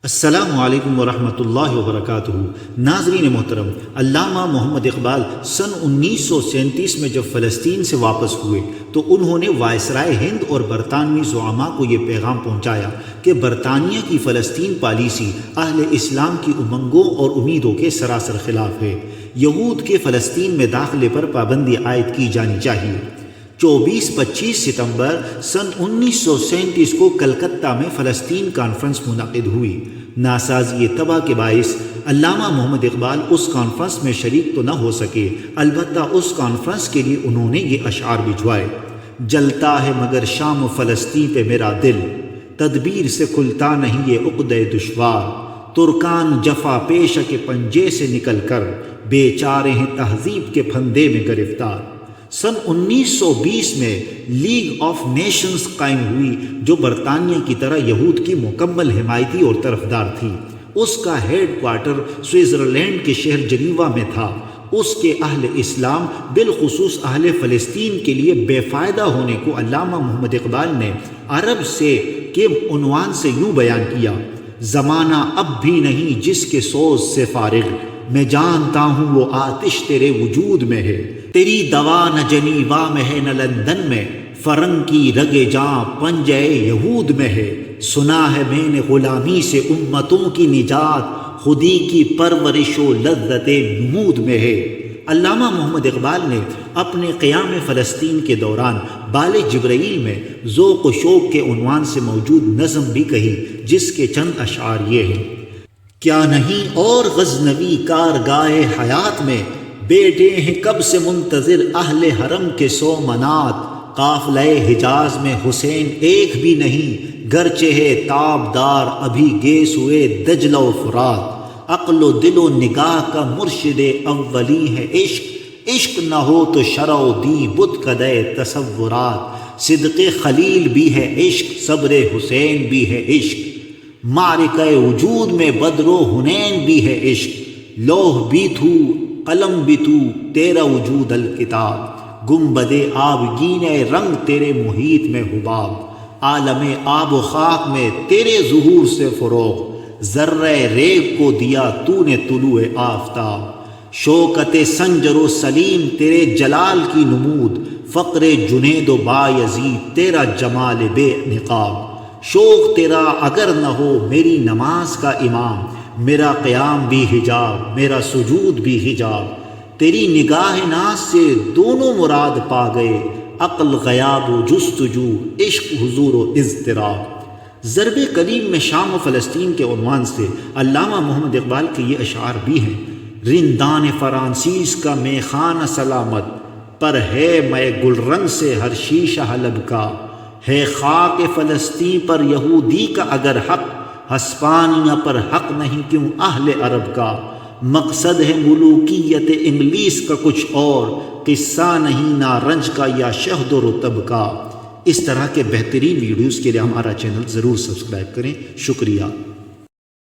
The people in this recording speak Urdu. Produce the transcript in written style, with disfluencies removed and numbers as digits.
السلام علیکم ورحمۃ اللہ وبرکاتہ۔ ناظرین محترم، علامہ محمد اقبال سن 1937 میں جب فلسطین سے واپس ہوئے تو انہوں نے وائسرائے ہند اور برطانوی زعماء کو یہ پیغام پہنچایا کہ برطانیہ کی فلسطین پالیسی اہل اسلام کی امنگوں اور امیدوں کے سراسر خلاف ہے۔ یہود کے فلسطین میں داخلے پر پابندی عائد کی جانی چاہیے۔ 24-25 ستمبر سن 1937 کو کلکتہ میں فلسطین کانفرنس منعقد ہوئی۔ ناسازی طبع کے باعث علامہ محمد اقبال اس کانفرنس میں شریک تو نہ ہو سکے، البتہ اس کانفرنس کے لیے انہوں نے یہ اشعار بھجوائے: جلتا ہے مگر شام و فلسطین پہ میرا دل، تدبیر سے کھلتا نہیں یہ عقدہ دشوار، ترکان جفا پیشہ کے پنجے سے نکل کر بیچارے ہیں تہذیب کے پھندے میں گرفتار۔ سن 1920 میں لیگ آف نیشنز قائم ہوئی جو برطانیہ کی طرح یہود کی مکمل حمایتی اور طرفدار تھی۔ اس کا ہیڈ کوارٹر سوئٹزرلینڈ کے شہر جنیوا میں تھا۔ اس کے اہل اسلام بالخصوص اہل فلسطین کے لیے بے فائدہ ہونے کو علامہ محمد اقبال نے عرب سے کے عنوان سے یوں بیان کیا: زمانہ اب بھی نہیں جس کے سوز سے فارغ، میں جانتا ہوں وہ آتش تیرے وجود میں ہے، تیری دوا نہ جنیوا میں ہے نہ لندن میں، فرنگ کی رگ جاں پنجے یہود میں ہے، سنا ہے میں نے غلامی سے امتوں کی نجات، خودی کی پرورش و لذت نمود میں ہے۔ علامہ محمد اقبال نے اپنے قیام فلسطین کے دوران بال جبرائیل میں ذوق و شوق کے عنوان سے موجود نظم بھی کہی، جس کے چند اشعار یہ ہیں: کیا نہیں اور غزنوی کارگاہ حیات میں، بیٹے ہیں کب سے منتظر اہل حرم کے سومنات، قافلہ حجاز میں حسین ایک بھی نہیں، گرچہ ہے تابدار ابھی گیس ہوئے دجلہ و فرات، عقل و دل و نگاہ کا مرشد اولی ہے عشق، عشق نہ ہو تو شرع و دی بت کدے تصورات، صدق خلیل بھی ہے عشق، صبر حسین بھی ہے عشق، معرکہ وجود میں بدر و حنین بھی ہے عشق، لوح بھی تو قلم بھی تو تیرا وجود الکتاب، گنبد آبگین رنگ تیرے محیط میں حباب، عالم آب و خاک میں تیرے ظہور سے فروغ، ذرہ ریگ کو دیا تو نے طلوع آفتاب، شوکت سنجر و سلیم تیرے جلال کی نمود، فقر جنید و بایزید تیرا جمال بے نقاب، شوق تیرا اگر نہ ہو میری نماز کا امام، میرا قیام بھی حجاب میرا سجود بھی حجاب، تیری نگاہ ناز سے دونوں مراد پا گئے، عقل غیاب و جستجو، عشق حضور و اضطراب۔ ضرب کلیم میں شام و فلسطین کے عنوان سے علامہ محمد اقبال کے یہ اشعار بھی ہیں: رندان فرانسیس کا میخانہ سلامت، پر ہے میں گل رنگ سے ہر شیشہ حلب کا، ہے خاک فلسطین پر یہودی کا اگر حق، ہسپانیہ پر حق نہیں کیوں اہل عرب کا، مقصد ہے ملوکیت انگلیس کا کچھ اور، قصہ نہیں نارنج کا یا شہد و رطب کا۔ اس طرح کے بہترین ویڈیوز کے لیے ہمارا چینل ضرور سبسکرائب کریں۔ شکریہ۔